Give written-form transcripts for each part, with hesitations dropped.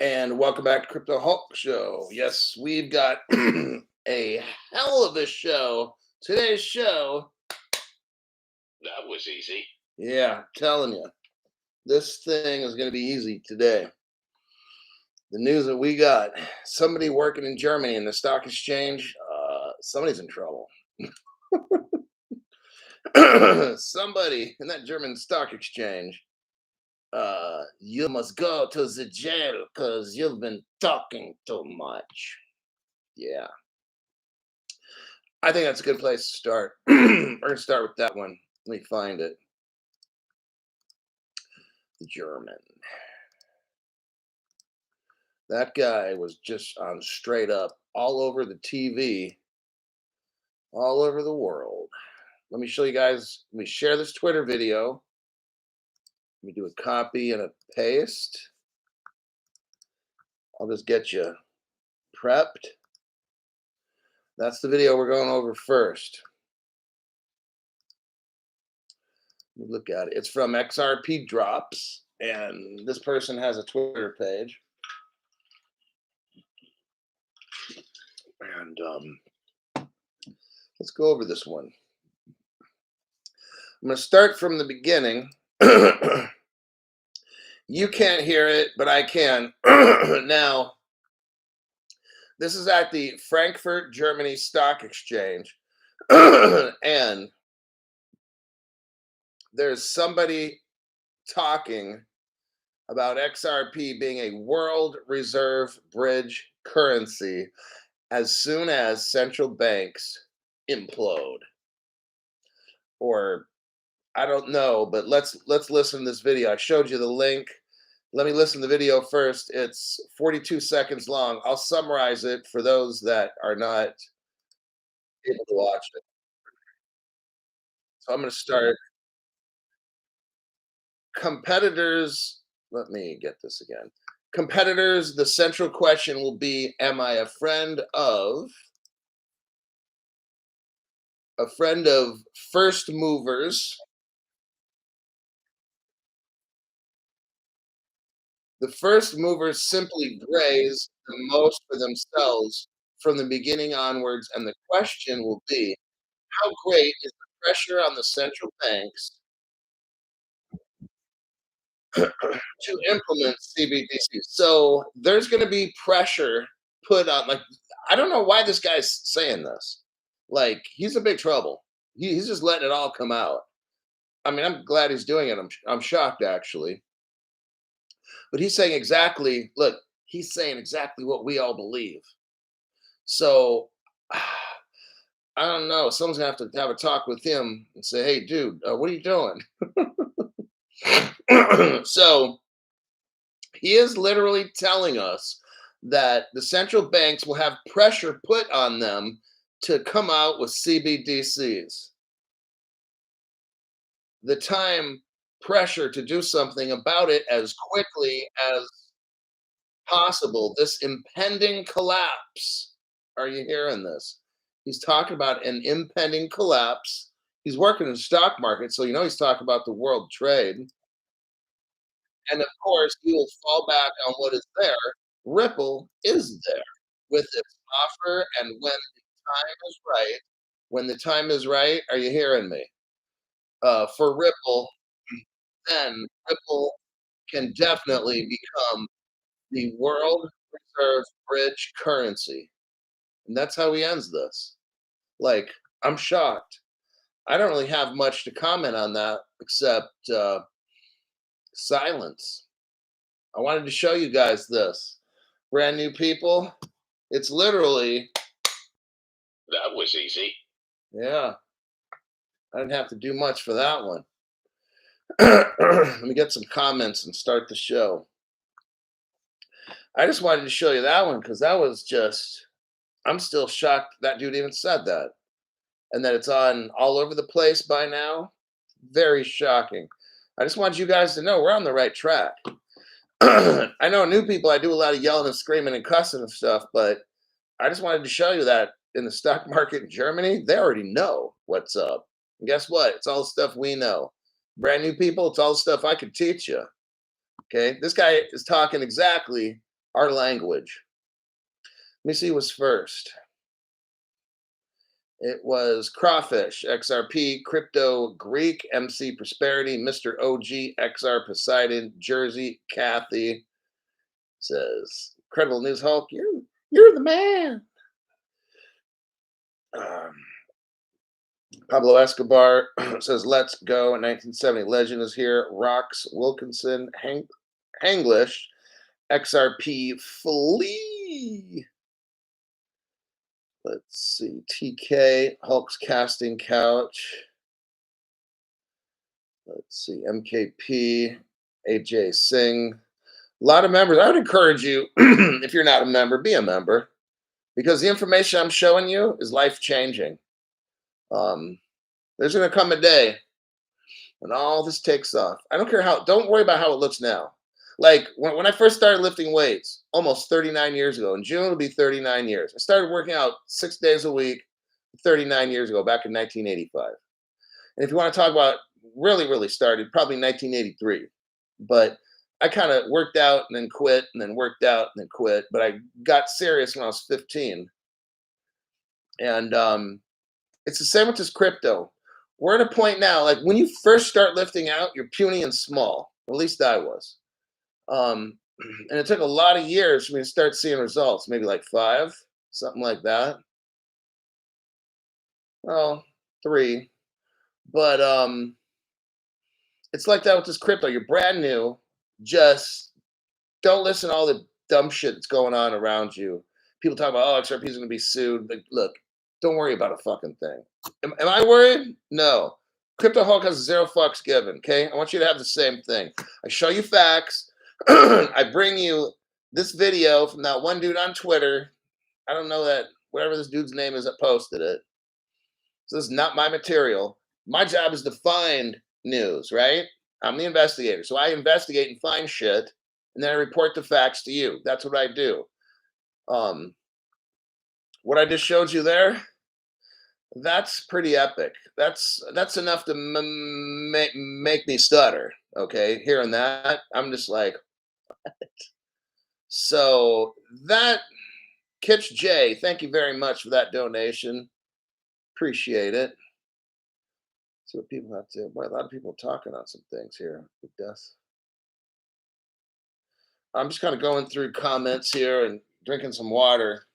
And welcome back to Crypto Hulk Show. Yes, we've got a hell of a show. Today's show, That was easy. yeah, telling you, this thing is going to be easy today. The news that we got, somebody working in Germany in the stock exchange, somebody's in trouble. Somebody in that German stock exchange, you must go to the jail because you've been talking too much. Yeah. I think that's a good place to start. We're gonna start with that one. Let me find it. The German. That guy was just on straight up all over the TV, all over the world. Let me show you guys. Let me share this Twitter video. Let me do a copy and a paste. I'll just get you prepped. That's the video we're going over first. Look at it. It's from XRP Drops, and this person has a Twitter page. And let's go over this one. I'm going to start from the beginning. You can't hear it, but I can. Now, this is at the Frankfurt, Germany Stock Exchange. And there's somebody talking about XRP being a world reserve bridge currency as soon as central banks implode. Or I don't know, but let's listen to this video. I showed you the link. Let me listen to the video first. It's 42 seconds long. I'll summarize it for those that are not able to watch it. So I'm going to start. Competitors, let me get this again. Competitors, the central question will be, am I a friend of first movers? The first movers simply graze the most for themselves from the beginning onwards, and the question will be, how great is the pressure on the central banks to implement CBDC? So there's going to be pressure put on. Like, I don't know why this guy's saying this. Like, he's in big trouble. He's just letting it all come out. I mean, I'm glad he's doing it. I'm shocked actually. But he's saying exactly. Look, he's saying exactly what we all believe. So I don't know. Someone's gonna have to have a talk with him and say, "Hey, dude, what are you doing?" So he is literally telling us that the central banks will have pressure put on them to come out with CBDCs. The time pressure to do something about it as quickly as possible. This impending collapse. Are you hearing this? He's talking about an impending collapse. He's working in the stock market, so you know he's talking about the world trade. And of course, he will fall back on what is there. Ripple is there with its offer, and when the time is right, are you hearing me? For Ripple, then Ripple can definitely become the world reserve bridge currency. And that's how he ends this. Like, I'm shocked. I don't really have much to comment on that except silence. I wanted to show you guys this. Brand new people. It's literally, That was easy. yeah, I didn't have to do much for that one. Let me get some comments and start the show. I just wanted to show you that one because that was just, I'm still shocked that dude even said that. And that it's on all over the place by now. Very shocking. I just want you guys to know we're on the right track. I know new people, I do a lot of yelling and screaming and cussing and stuff, but I just wanted to show you that in the stock market in Germany, they already know what's up. And guess what? It's all the stuff we know. Brand new people, it's all the stuff I could teach you. Okay. This guy is talking exactly our language. Let me see what's first. It was Crawfish, XRP, Crypto, Greek, MC Prosperity, Mr. OG, XR Poseidon, Jersey, Kathy says, Credible News Hulk, you're the man. Um, Pablo Escobar says, let's go. 1970 Legend is here. Rox Wilkinson, Hanglish, XRP, Flee. Let's see. TK, Hulk's Casting Couch. Let's see. MKP, AJ Singh. A lot of members. I would encourage you, if you're not a member, be a member, because the information I'm showing you is life changing. There's going to come a day when all this takes off. I don't care how, don't worry about how it looks now. Like when I first started lifting weights almost 39 years ago, in June it'll be 39 years. I started working out 6 days a week 39 years ago, back in 1985. And if you want to talk about really started, probably 1983. But I kind of worked out and then quit and then worked out and then quit. But I got serious when I was 15. And it's the same with this crypto. We're at a point now, like when you first start lifting out, you're puny and small. At least I was. And it took a lot of years for me to start seeing results, maybe like 5, something like that. Well, 3. But it's like that with this crypto. You're brand new. Just don't listen to all the dumb shit that's going on around you. People talk about, oh, XRP is going to be sued. Like, look, don't worry about a fucking thing. Am I worried? No. Crypto Hulk has 0 fucks given, okay? I want you to have the same thing. I show you facts. I bring you this video from that one dude on Twitter. I don't know that, whatever this dude's name is that posted it. So this is not my material. My job is to find news, right? I'm the investigator. So I investigate and find shit, and then I report the facts to you. That's what I do. What I just showed you there, that's pretty epic. That's enough to make me stutter. Okay, hearing that, I'm just like, what? So that Kitch J, thank you very much for that donation. Appreciate it. See what people have to. Boy, a lot of people talking on some things here. It does. I'm just kind of going through comments here and drinking some water.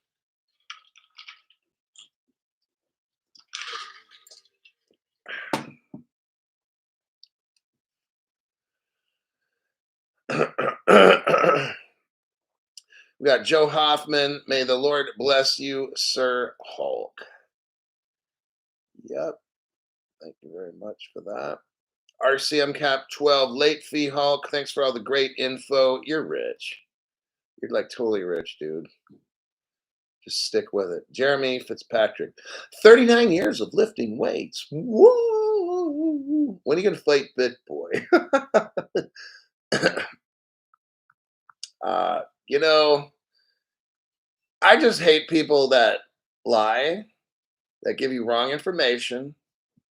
We got Joe Hoffman. May the Lord bless you, Sir Hulk. Yep. Thank you very much for that. RCM Cap 12, late fee Hulk. Thanks for all the great info. You're rich. You're like totally rich, dude. Just stick with it. Jeremy Fitzpatrick, 39 years of lifting weights. Woo! When are you going to fight BitBoy? You know, I just hate people that lie, that give you wrong information,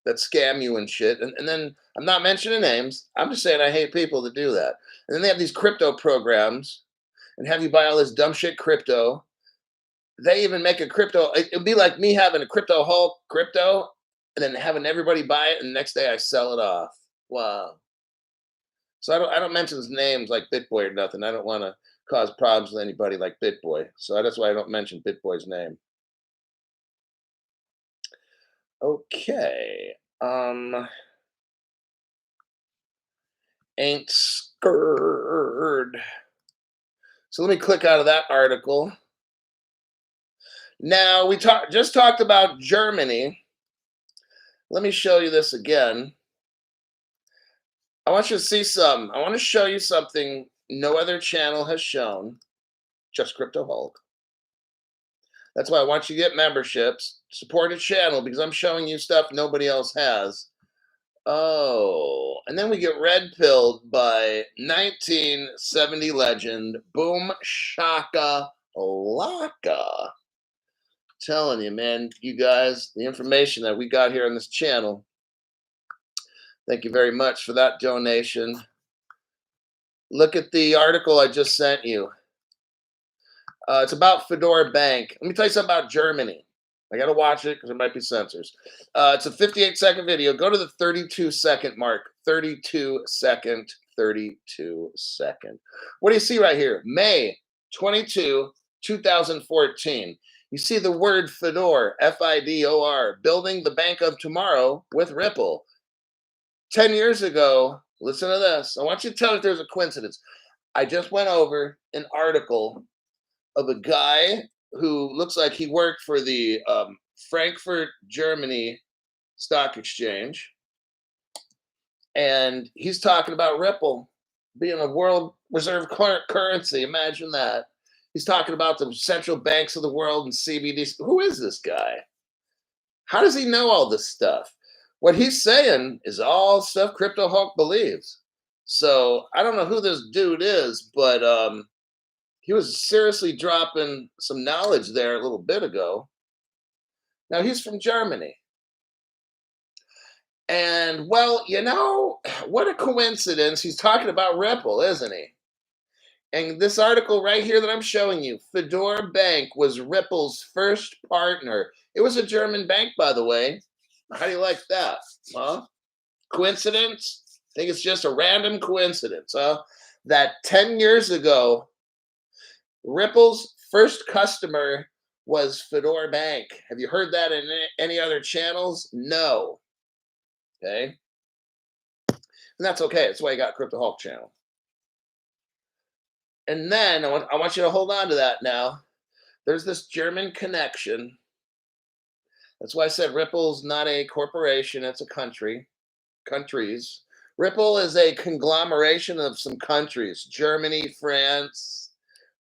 that scam you and shit. And then I'm not mentioning names. I'm just saying I hate people that do that. And then they have these crypto programs and have you buy all this dumb shit crypto. They even make a crypto. It'd be like me having a crypto Hulk crypto and then having everybody buy it, and the next day I sell it off. Wow. So I don't mention his names like BitBoy or nothing. I don't want to cause problems with anybody like BitBoy. So that's why I don't mention BitBoy's name. Okay. Ain't scared. So let me click out of that article. Now we just talked about Germany. Let me show you this again. I want you to see something. I want to show you something no other channel has shown. Just Crypto Hulk. That's why I want you to get memberships, support a channel, because I'm showing you stuff nobody else has. Oh, and then we get red pilled by 1970 legend Boom Shaka Laka. Telling you, man, you guys, the information that we got here on this channel. Thank you very much for that donation. Look at the article I just sent you. It's about Fedora Bank. Let me tell you something about Germany. I got to watch it because there might be censors. It's a 58-second video. Go to the 32-second mark. 32 second. 32 second. What do you see right here? May 22, 2014. You see the word Fedor, Fidor, building the bank of tomorrow with Ripple. 10 years ago, listen to this. I want you to tell me if there's a coincidence. I just went over an article of a guy who looks like he worked for the Frankfurt, Germany stock exchange. And he's talking about Ripple being a world reserve currency. Imagine that. He's talking about the central banks of the world and CBDC. Who is this guy? How does he know all this stuff? What he's saying is all stuff Crypto Hulk believes. So I don't know who this dude is, but he was seriously dropping some knowledge there a little bit ago. Now he's from Germany. And well, what a coincidence. He's talking about Ripple, isn't he? And this article right here that I'm showing you, Fedora Bank was Ripple's first partner. It was a German bank, by the way. How do you like that? Huh? Coincidence? Think it's just a random coincidence, huh? That 10 years ago, Ripple's first customer was Fedora Bank. Have you heard that in any other channels? No. Okay. And that's okay. That's why you got Crypto Hulk channel. And then I want you to hold on to that now. There's this German connection. That's why I said Ripple's not a corporation, it's a country. Countries. Ripple is a conglomeration of some countries: Germany, France,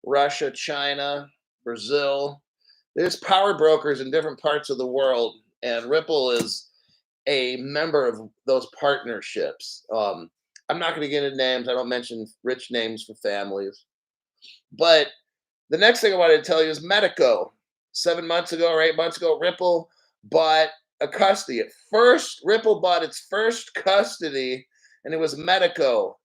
Russia, China, Brazil. There's power brokers in different parts of the world, and Ripple is a member of those partnerships. I'm not going to get into names. I don't mention rich names for families. But the next thing I wanted to tell you is Medico. 7 months ago or 8 months ago, Ripple bought a custody. At first, Ripple bought its first custody, and it was Medico.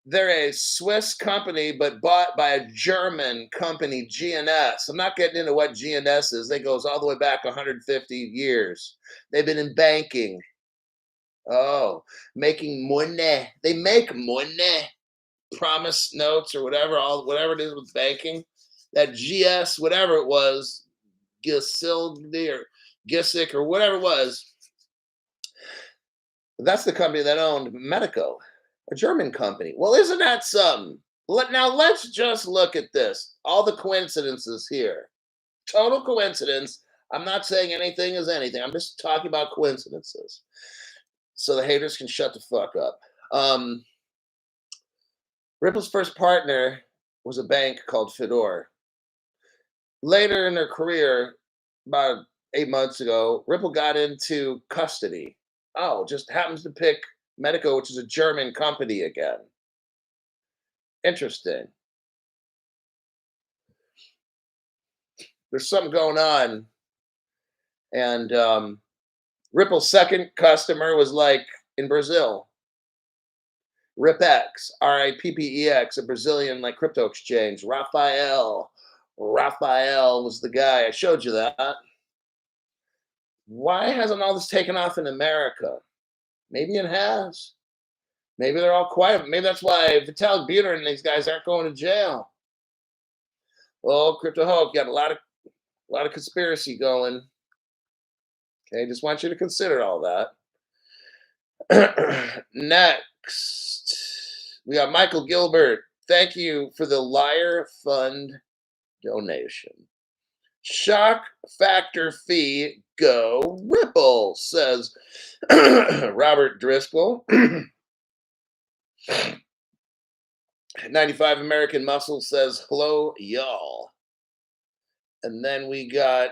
They're a Swiss company, but bought by a German company, GNS. I'm not getting into what GNS is. It goes all the way back 150 years. They've been in banking. Oh, making money. They make money. Promise notes or whatever it is with banking. That GS, whatever it was, Gisildi or Gisick or whatever it was, that's the company that owned Medico, a German company. Well, isn't that something? Now let's just look at this. All the coincidences here. Total coincidence. I'm not saying anything is anything. I'm just talking about coincidences. So the haters can shut the fuck up. Ripple's first partner was a bank called Fedora. Later in their career, about 8 months ago, Ripple got into custody. Oh, just happens to pick Medico, which is a German company again. Interesting. There's something going on. And Ripple's second customer was like in Brazil. RipX, RIPPEX, a Brazilian like crypto exchange. Raphael was the guy. I showed you that. Why hasn't all this taken off in America? Maybe it has. Maybe they're all quiet. Maybe that's why Vitalik Buterin and these guys aren't going to jail. Well, Crypto Hulk got a lot of conspiracy going. Okay, just want you to consider all that. Next, we got Michael Gilbert. Thank you for the Liar Fund donation. Shock factor fee, go Ripple, says Robert Driscoll. 95 American Muscle says, hello, y'all. And then we got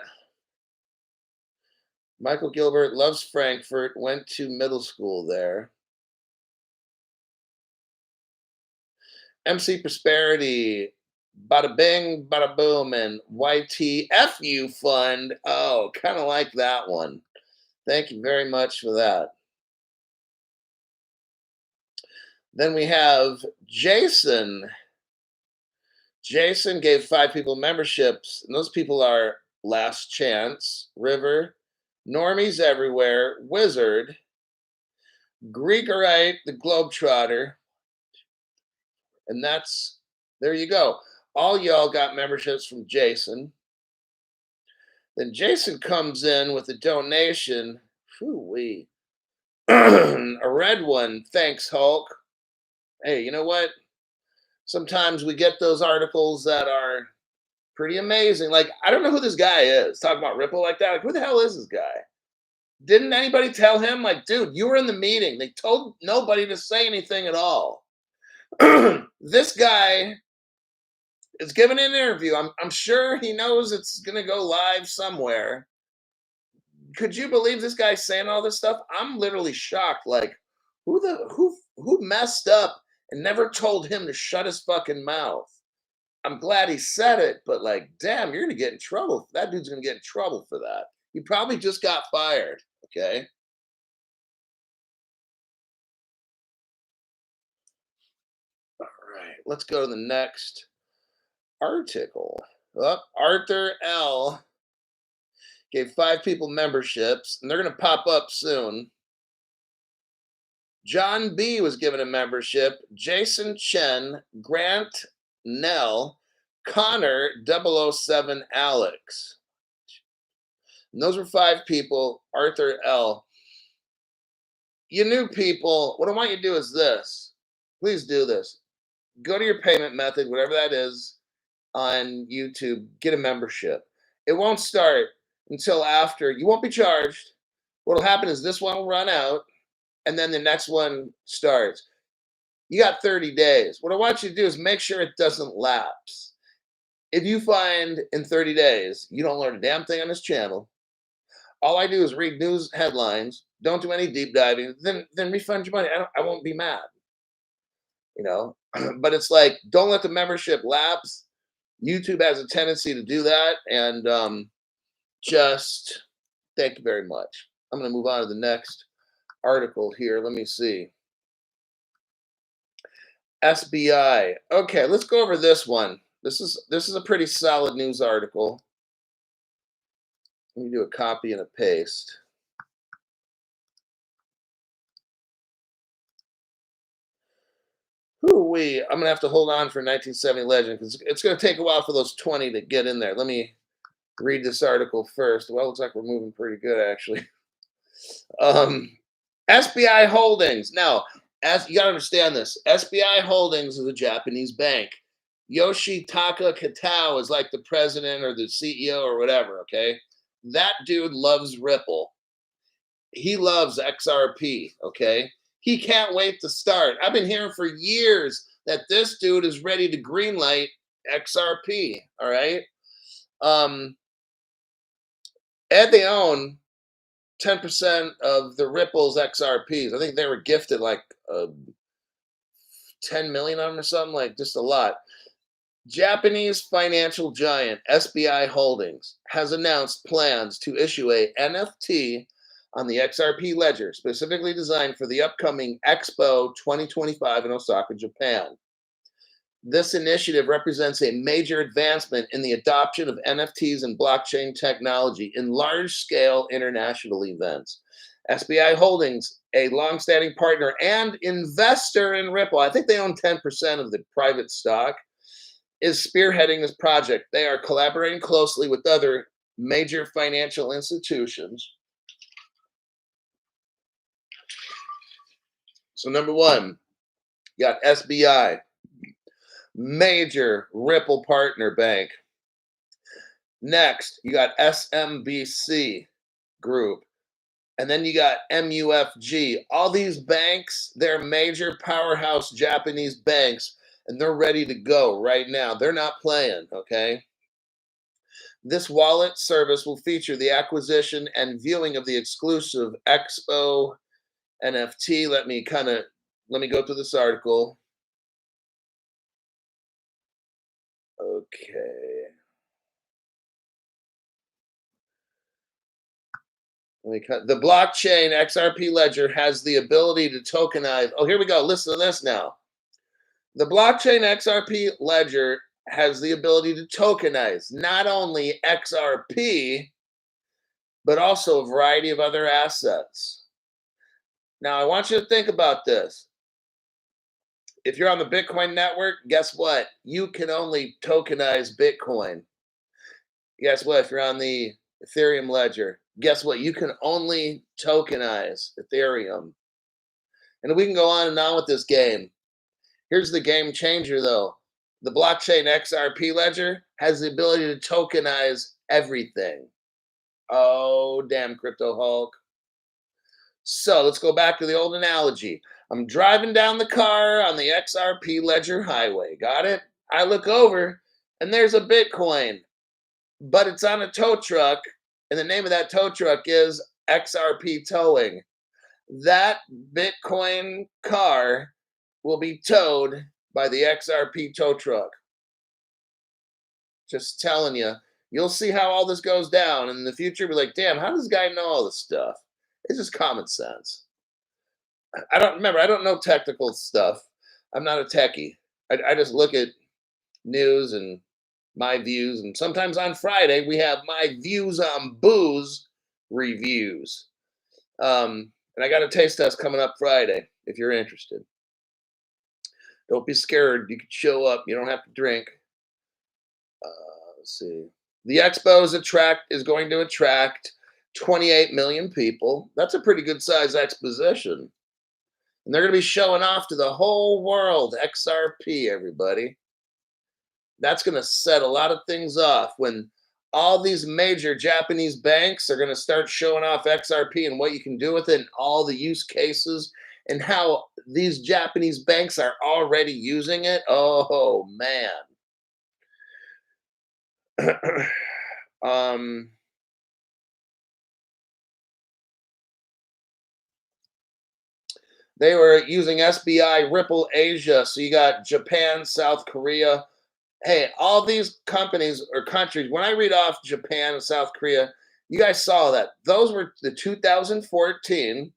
Michael Gilbert loves Frankfurt, went to middle school there. MC Prosperity, bada bing, bada boom, and YTFU Fund. Oh, kind of like that one. Thank you very much for that. Then we have Jason. Jason gave 5 people memberships, and those people are Last Chance, River, Normies Everywhere, Wizard, Greekerite, the Globetrotter, and that's there you go. All y'all got memberships from Jason. Then Jason comes in with a donation. Whoo-wee. A red one. Thanks, Hulk. Hey, you know what? Sometimes we get those articles that are pretty amazing. Like, I don't know who this guy is. Talking about Ripple like that. Like, who the hell is this guy? Didn't anybody tell him? Like, dude, you were in the meeting. They told nobody to say anything at all. This guy is giving an interview. I'm sure he knows it's gonna go live somewhere. Could you believe this guy saying all this stuff? I'm literally shocked. Like, who messed up and never told him to shut his fucking mouth? I'm glad he said it, but like, damn, you're gonna get in trouble. That dude's gonna get in trouble for that. He probably just got fired. Okay. All right. Let's go to the next article. Arthur L. gave 5 people memberships, and they're gonna pop up soon. John B was given a membership. Jason Chen, Grant Nell, Connor 007 Alex. And those were 5 people. Arthur L. You new people, what I want you to do is this. Please do this. Go to your payment method, whatever that is, on YouTube. Get a membership. It won't start until after. You won't be charged. What'll happen is this one will run out, and then the next one starts. You got 30 days. What I want you to do is make sure it doesn't lapse. If you find in 30 days you don't learn a damn thing on this channel, all I do is read news headlines, don't do any deep diving, then refund your money. I won't be mad, you know. But it's like, don't let the membership lapse. YouTube has a tendency to do that, and just thank you very much. I'm going to move on to the next article here. Let me see. SBI. Okay, let's go over this one. This is a pretty solid news article. Let me do a copy and a paste. Hoo-wee. I'm gonna have to hold on for 1970 Legend because it's gonna take a while for those 20 to get in there. Let me read this article first. Well, it looks like we're moving pretty good actually. SBI Holdings. Now, as you gotta understand this, SBI Holdings is a Japanese bank. Yoshitaka Kitao is like the president or the CEO or whatever, okay? That dude loves Ripple. He loves XRP, okay? He can't wait to start. I've been hearing for years that this dude is ready to greenlight XRP, all right? And they own 10% of the Ripple's XRPs. I think they were gifted like 10 million of them or something, like just a lot. Japanese financial giant SBI Holdings has announced plans to issue a NFT on the XRP ledger, specifically designed for the upcoming Expo 2025 in Osaka, Japan. This initiative represents a major advancement in the adoption of NFTs and blockchain technology in large-scale international events. SBI Holdings, a long-standing partner and investor in Ripple, I think they own 10% of the private stock, is spearheading this project. They are collaborating closely with other major financial institutions. So number one, you got SBI, major Ripple partner bank. Next, you got SMBC Group. And then you got MUFG. All these banks, they're major powerhouse Japanese banks, and they're ready to go right now. They're not playing, okay? This wallet service will feature the acquisition and viewing of the exclusive Expo NFT. Let me go through this article. Okay. The blockchain XRP ledger has the ability to tokenize. Oh, here we go. Listen to this now. The blockchain XRP ledger has the ability to tokenize not only XRP, but also a variety of other assets. Now, I want you to think about this. If you're on the Bitcoin network, guess what? You can only tokenize Bitcoin. Guess what? If you're on the Ethereum ledger, guess what? You can only tokenize Ethereum. And we can go on and on with this game. Here's the game changer, though. The blockchain XRP ledger has the ability to tokenize everything. Oh, damn, Crypto Hulk. So let's go back to the old analogy. I'm driving down the car on the XRP ledger highway. Got it? I look over and there's a Bitcoin, but it's on a tow truck. And the name of that tow truck is XRP Towing. That Bitcoin car will be towed by the XRP tow truck. Just telling you, you'll see how all this goes down. And in the future, be like, damn, how does this guy know all this stuff? It's just common sense. I don't know technical stuff. I'm not a techie. I just look at news and my views. And sometimes on Friday, we have my views on booze reviews. And I got a taste test coming up Friday if you're interested. Don't be scared. You can show up. You don't have to drink. Let's see. The expo is going to attract 28 million people. That's a pretty good size exposition. And they're going to be showing off to the whole world XRP, everybody. That's going to set a lot of things off when all these major Japanese banks are going to start showing off XRP and what you can do with it and all the use cases and how these Japanese banks are already using it. Oh, man. They were using SBI Ripple Asia. So you got Japan, South Korea. Hey, all these companies or countries, when I read off Japan and South Korea, you guys saw that. Those were the 2014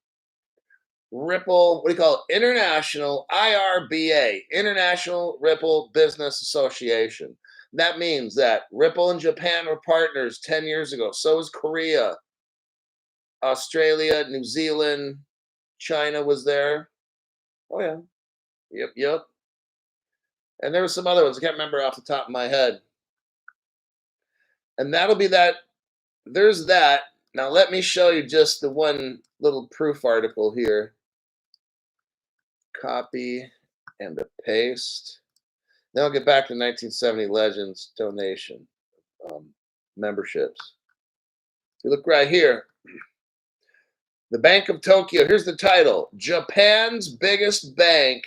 Ripple, what do you call it? International IRBA, International Ripple Business Association. That means that Ripple and Japan were partners 10 years ago. So was Korea, Australia, New Zealand, China was there. Oh, yeah. Yep. And there were some other ones. I can't remember off the top of my head. And that'll be that. There's that. Now, let me show you just the one little proof article here. Copy and a paste. Then I'll get back to 1970 Legends donation memberships. You look right here. The Bank of Tokyo. Here's the title. Japan's biggest bank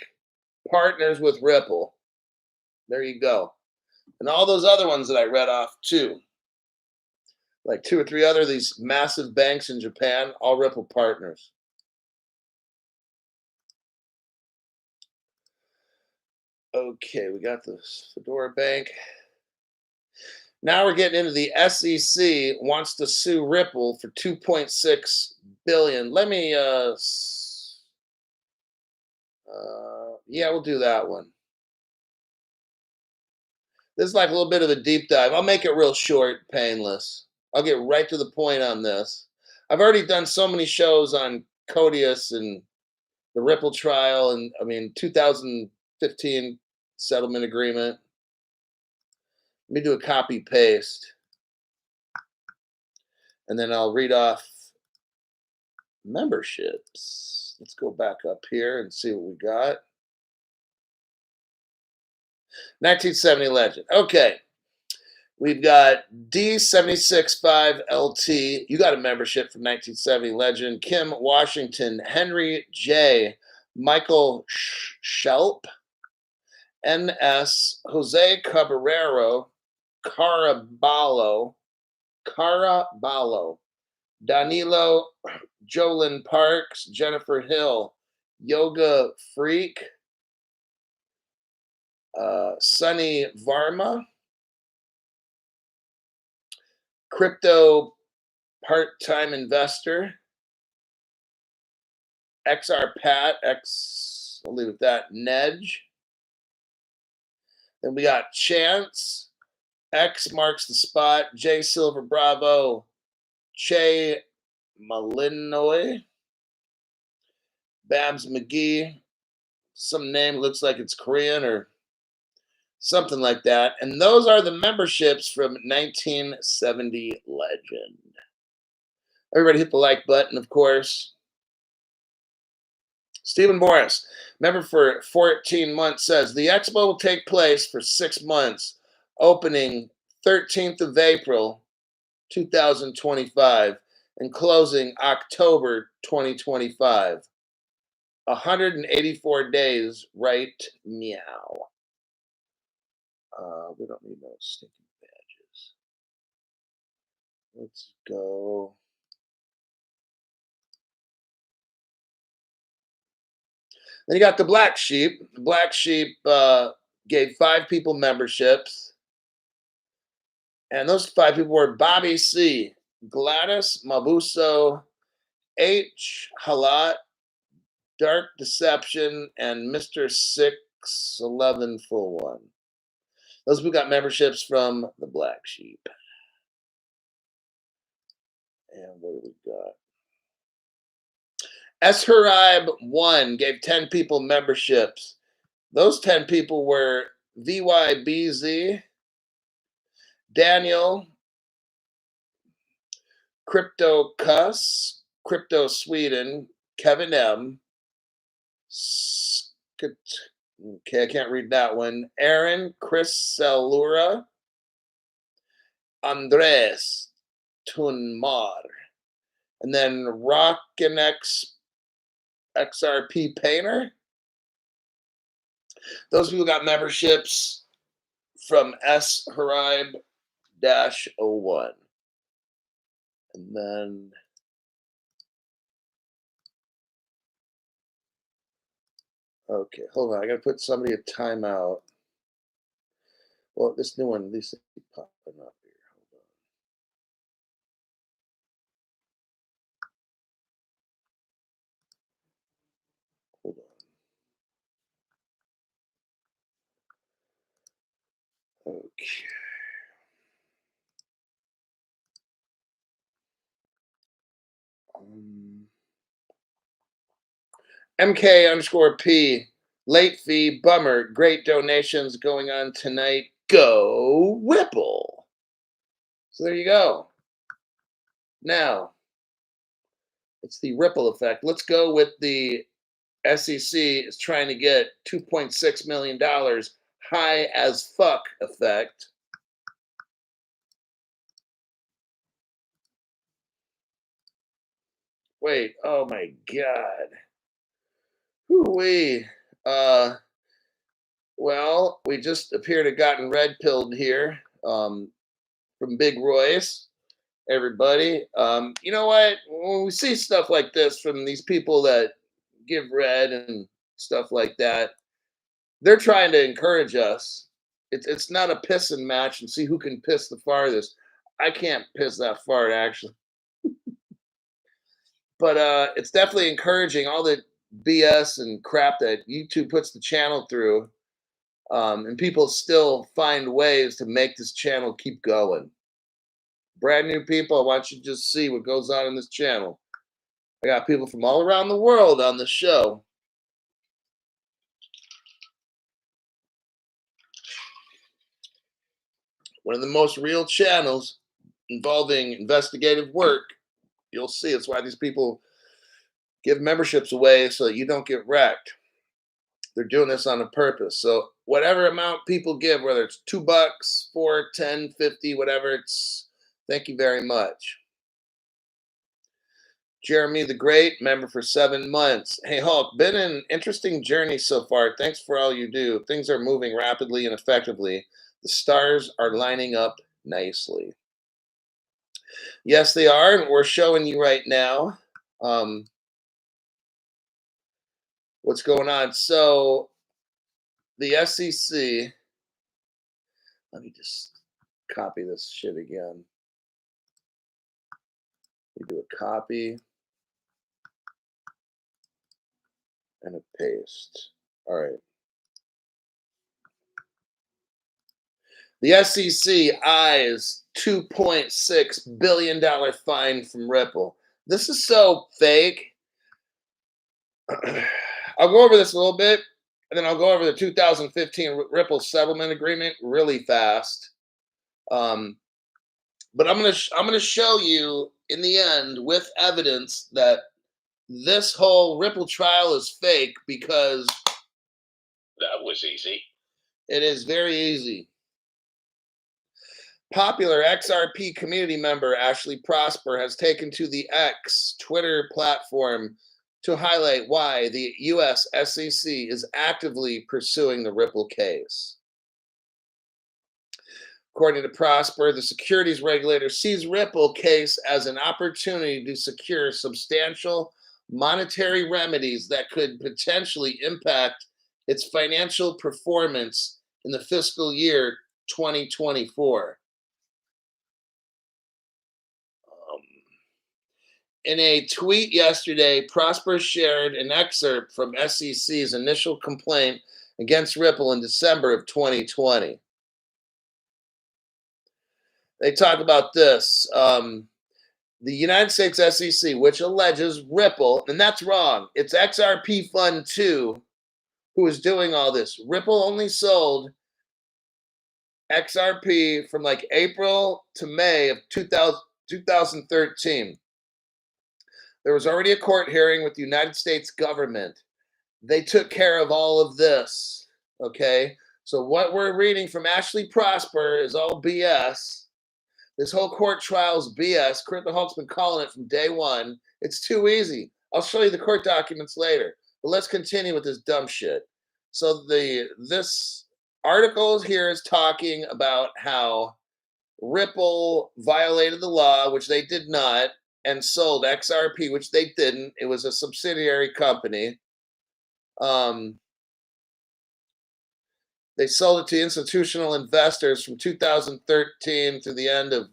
partners with Ripple. There you go. And all those other ones that I read off too. Like 2 or 3 other of these massive banks in Japan, all Ripple partners. Okay, we got the Fedora Bank. Now we're getting into the SEC wants to sue Ripple for 2.6 billion. Let me yeah, we'll do that one. This is like a little bit of a deep dive. I'll make it real short, painless. I'll get right to the point on this. I've already done so many shows on Codius and the Ripple trial, and 2015 settlement agreement. Let me do a copy paste, and then I'll read off memberships. Let's go back up here and see what we got. 1970 Legend. Okay. We've got D765LT. You got a membership from 1970 Legend. Kim Washington, Henry J, Michael Shelp, NS, Jose Caballero, Caraballo, Danilo, Jolyn Parks, Jennifer Hill, Yoga Freak, Sunny Varma, Crypto Part-Time Investor, XR Pat, I'll leave it at that, Nedge. And we got Chance, X marks the spot, J Silver Bravo, Che Malinois, Babs McGee, some name looks like it's Korean or something like that. And those are the memberships from 1970 Legend. Everybody hit the like button, of course. Stephen Morris, member for 14 months, says the expo will take place for 6 months, opening 13th of April, 2025, and closing October 2025. 184 days, right? Meow. We don't need no stinking badges. Let's go. Then you got the Black Sheep. The Black Sheep gave 5 people memberships. And those 5 people were Bobby C., Gladys Mabuso, H. Halat, Dark Deception, and Mr. 611 Full One. Those people got memberships from the Black Sheep. And what do we got? Esharib 1 gave 10 people memberships. Those 10 people were VYBZ, Daniel, Crypto Cuss, Crypto Sweden, Kevin M. Okay, I can't read that one. Aaron, Chris Salura, Andres Tunmar, and then Rockin' XRP Painter. Those people got memberships from S Harib -01. And then okay, hold on. I gotta put somebody a timeout. Well, this new one, these things keep popping up here. Hold on. Okay. MK_P, late fee, bummer, great donations going on tonight. Go Whipple. So there you go. Now, it's the ripple effect. Let's go with the SEC is trying to get $2.6 million high as fuck effect. Wait, oh my God. Whoo-wee. Well, we just appear to have gotten red pilled here from Big Royce, everybody. You know what? When we see stuff like this from these people that give red and stuff like that, they're trying to encourage us. It's not a pissing match and see who can piss the farthest. I can't piss that far, actually. But it's definitely encouraging all the BS and crap that YouTube puts the channel through. And people still find ways to make this channel keep going. Brand new people, I want you to just see what goes on in this channel. I got people from all around the world on the show. One of the most real channels involving investigative work. You'll see it's why these people give memberships away so that you don't get wrecked. They're doing this on a purpose. So whatever amount people give, whether it's $2, $4, $10, $50, whatever, it's thank you very much. Jeremy the Great, member for 7 months. Hey Hulk, been an interesting journey so far. Thanks for all you do. Things are moving rapidly and effectively. The stars are lining up nicely. Yes, they are, and we're showing you right now what's going on. So the SEC, let me just copy this shit again. We do a copy and a paste. All right. The SEC eyes $2.6 billion fine from Ripple. This is so fake. I'll go over this a little bit, and then I'll go over the 2015 Ripple settlement agreement really fast. But I'm gonna show you in the end with evidence that this whole Ripple trial is fake because That was easy. it is very easy. Popular XRP community member Ashley Prosper has taken to the X Twitter platform to highlight why the US SEC is actively pursuing the Ripple case. According to Prosper, the securities regulator sees Ripple case as an opportunity to secure substantial monetary remedies that could potentially impact its financial performance in the fiscal year 2024. In a tweet yesterday, Prosper shared an excerpt from SEC's initial complaint against Ripple in December of 2020. They talk about this. The United States SEC, which alleges Ripple, and that's wrong, it's XRP Fund 2 who is doing all this. Ripple only sold XRP from like April to May of 2013. There was already a court hearing with the United States government. They took care of all of this. Okay. So what we're reading from Ashley Prosper is all BS. This whole court trial is BS. Kurt the Hulk's been calling it from day one. It's too easy. I'll show you the court documents later. But let's continue with this dumb shit. So this article here is talking about how Ripple violated the law, which they did not, and sold XRP, which they didn't. It was a subsidiary company. They sold it to institutional investors from 2013 to the end of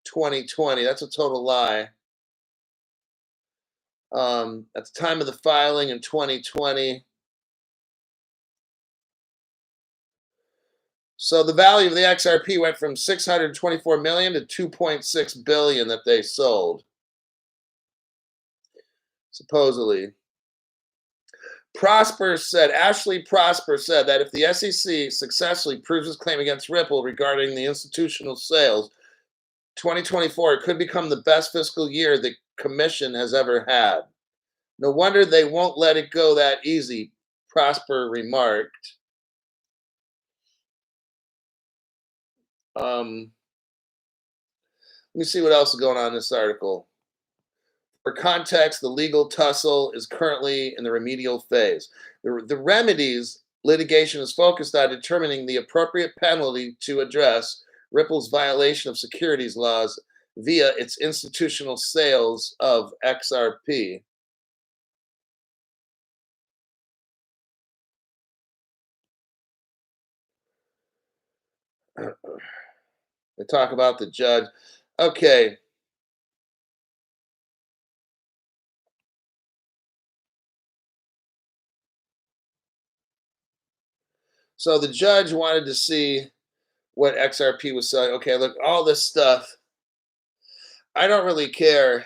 2020. That's a total lie. At the time of the filing in 2020. So the value of the XRP went from 624 million to 2.6 billion that they sold. Supposedly. Ashley Prosper said that if the SEC successfully proves its claim against Ripple regarding the institutional sales, 2024 could become the best fiscal year the commission has ever had. No wonder they won't let it go that easy, Prosper remarked. Let me see what else is going on in this article. For context, the legal tussle is currently in the remedial phase. The remedies litigation is focused on determining the appropriate penalty to address Ripple's violation of securities laws via its institutional sales of XRP. They talk about the judge. Okay. So the judge wanted to see what XRP was selling. Okay, look, all this stuff. I don't really care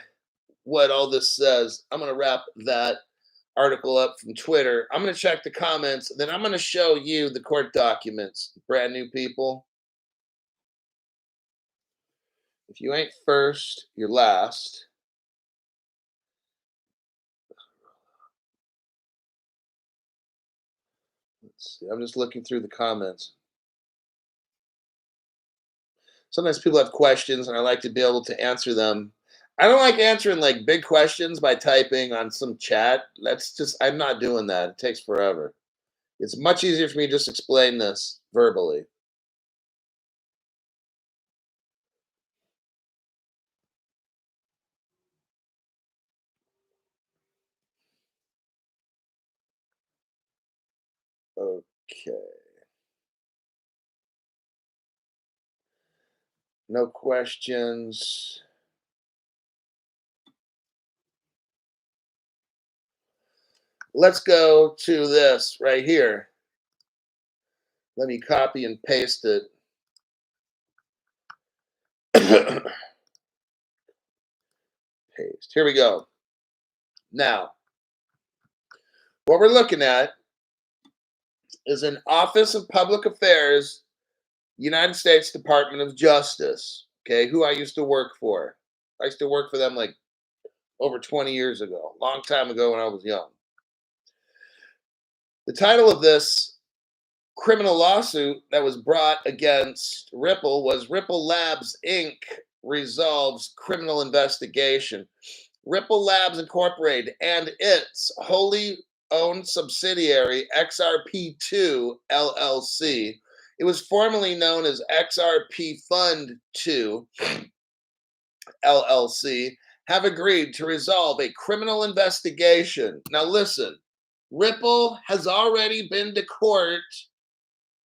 what all this says. I'm going to wrap that article up from Twitter. I'm going to check the comments. Then I'm going to show you the court documents, brand new people. If you ain't first, you're last. Let's see. I'm just looking through the comments. Sometimes people have questions and I like to be able to answer them. I don't like answering like big questions by typing on some chat. I'm not doing that. It takes forever. It's much easier for me to just explain this verbally. Okay. No questions. Let's go to this right here. Let me copy and paste it. Paste. Here we go. Now, what we're looking at is an Office of Public Affairs, United States Department of Justice. Okay, who I used to work for. I used to work for them like over 20 years ago, a long time ago when I was young. The title of this criminal lawsuit that was brought against Ripple was Ripple Labs Inc. resolves criminal investigation. Ripple Labs Incorporated and its wholly owned subsidiary XRP2 LLC. It was formerly known as XRP Fund 2 LLC, have agreed to resolve a criminal investigation. Now listen, Ripple has already been to court,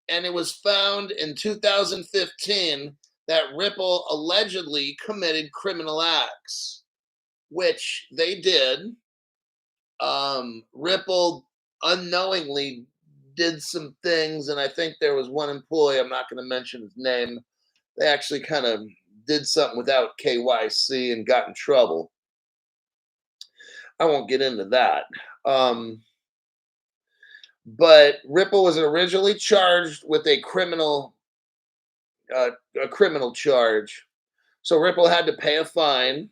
and it was found in 2015 that Ripple allegedly committed criminal acts, which they did. Ripple unknowingly did some things, and I think there was one employee, I'm not going to mention his name, they actually kind of did something without KYC and got in trouble. I won't get into that. But Ripple was originally charged with a criminal charge. So Ripple had to pay a fine.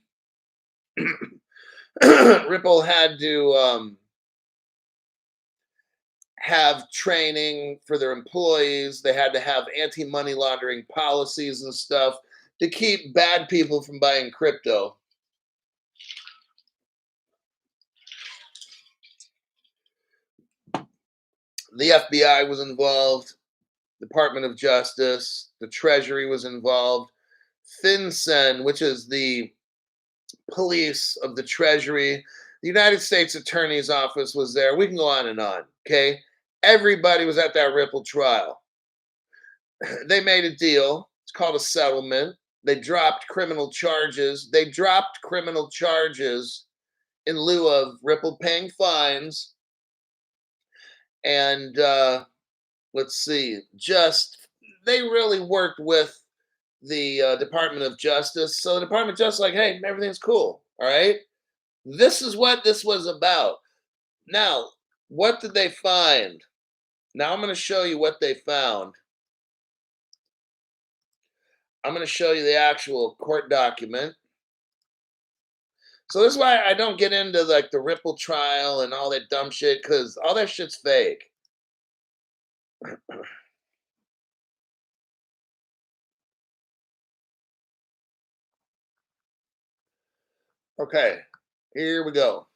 Ripple had to have training for their employees. They had to have anti-money laundering policies and stuff to keep bad people from buying crypto. The FBI was involved, Department of Justice, the Treasury was involved, FinCEN, which is the police of the Treasury, the United States Attorney's Office was there. We can go on and on, okay? Everybody was at that Ripple trial. They made a deal. It's called a settlement. They dropped criminal charges. They dropped criminal charges in lieu of Ripple paying fines. And let's see, they really worked with the Department of Justice. So the Department of Justice, like, hey, everything's cool. All right. This is what this was about. Now, what did they find? Now I'm going to show you what they found. I'm going to show you the actual court document. So this is why I don't get into like the Ripple trial and all that dumb shit, because all that shit's fake. Okay, here we go.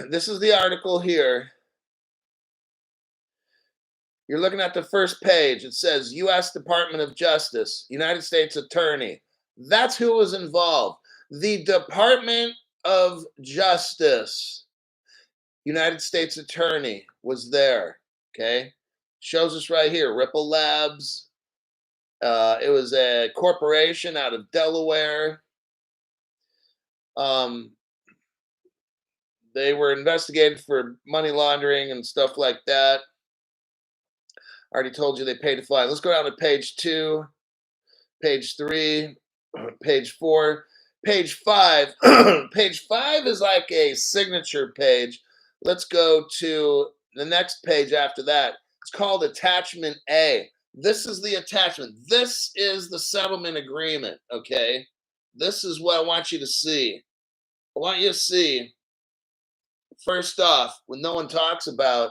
This is the article here. You're looking at the first page. It says U.S. Department of Justice, United States Attorney. That's who was involved. The Department of Justice, United States Attorney was there. Okay, shows us right here. Ripple Labs. It was a corporation out of Delaware. They were investigated for money laundering and stuff like that. I already told you they paid a fine. Let's go down to page 2, page 3, page 4, page 5. Page 5 is like a signature page. Let's go to the next page after that. It's called Attachment A. This is the attachment. This is the settlement agreement, okay? This is what I want you to see. I want you to see, first off, when no one talks about,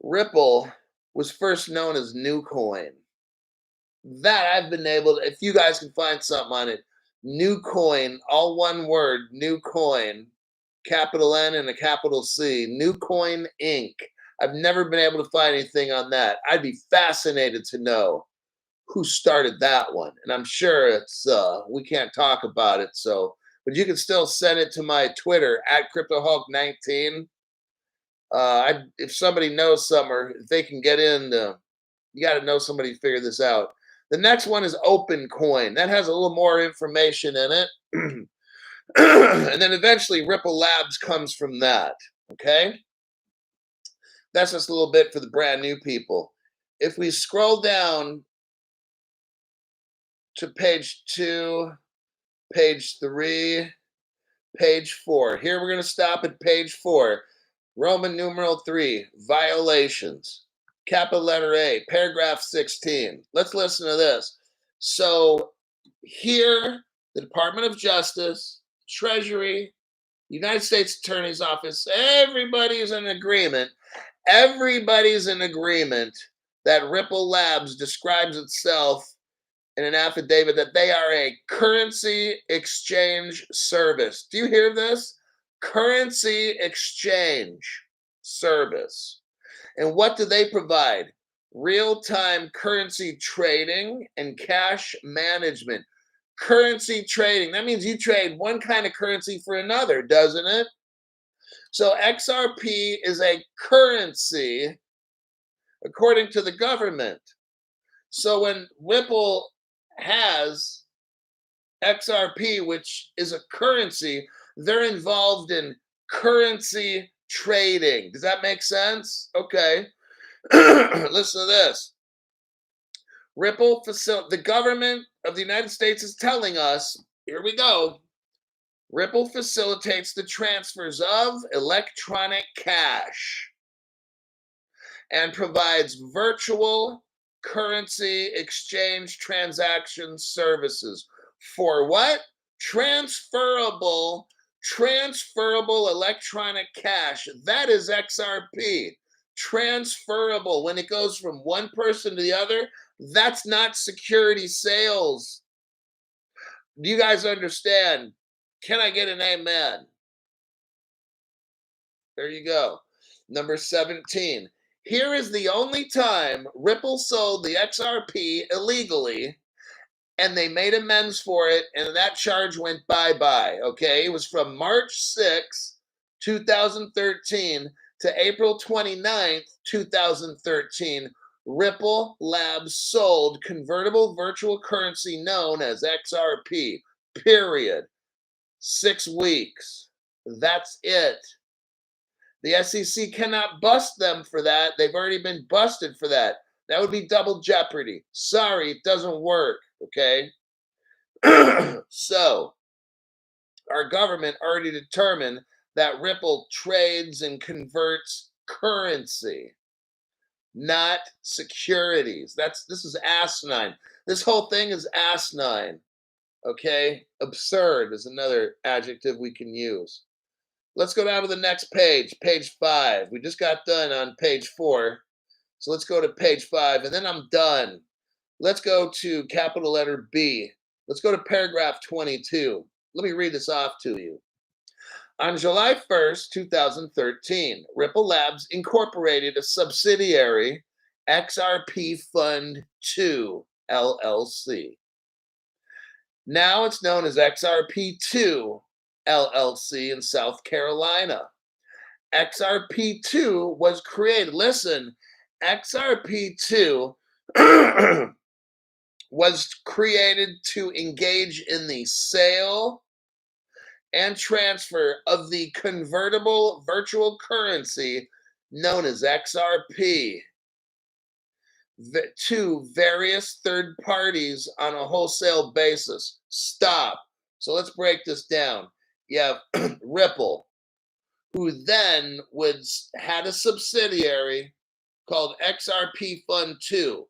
Ripple was first known as Newcoin. That I've been able to, if you guys can find something on it, Newcoin, all one word, Newcoin, capital N and a capital C, Newcoin Inc. I've never been able to find anything on that. I'd be fascinated to know who started that one. And I'm sure it's, we can't talk about it, so, but you can still send it to my Twitter, at CryptoHulk19. If somebody knows something, or if they can get in, you got to know somebody to figure this out. The next one is OpenCoin. That has a little more information in it. And then eventually Ripple Labs comes from that. Okay? That's just a little bit for the brand new people. If we scroll down to page 2, page 3, page 4. Here we're going to stop at page 4. Roman numeral 3, violations. Capital letter A, paragraph 16. Let's listen to this. So here, the Department of Justice, Treasury, United States Attorney's Office, everybody's in agreement. Everybody's in agreement that Ripple Labs describes itself in an affidavit that they are a currency exchange service. Do you hear this? Currency exchange service. And what do they provide? Real-time currency trading and cash management. Currency trading. That means you trade one kind of currency for another, doesn't it? So XRP is a currency according to the government. So when Ripple has XRP, which is a currency, they're involved in currency trading. Does that make sense? Okay. Listen to this. The government of the United States is telling us, here we go. Ripple facilitates the transfers of electronic cash and provides virtual currency exchange transaction services. For what? Transferable electronic cash. That is XRP. Transferable. When it goes from one person to the other, that's not security sales. Do you guys understand? Can I get an amen? There you go. Number 17. Here is the only time Ripple sold the XRP illegally, and they made amends for it, and that charge went bye-bye, okay? It was from March 6, 2013 to April 29th, 2013. Ripple Labs sold convertible virtual currency known as XRP, period. 6 weeks. That's it. The SEC cannot bust them for that. They've already been busted for that. That would be double jeopardy. Sorry, it doesn't work, okay? So, our government already determined that Ripple trades and converts currency, not securities. This is asinine. This whole thing is asinine, okay? Absurd is another adjective we can use. Let's go down to the next page, page 5. We just got done on page 4. So let's go to page 5, and then I'm done. Let's go to capital letter B. Let's go to paragraph 22. Let me read this off to you. On July 1st, 2013, Ripple Labs incorporated a subsidiary, XRP Fund 2, LLC. Now it's known as XRP2, LLC in South Carolina. XRP2 was created. Listen, XRP2 was created to engage in the sale and transfer of the convertible virtual currency known as XRP to various third parties on a wholesale basis. Stop. So let's break this down. You have Ripple, who then had a subsidiary called XRP Fund 2.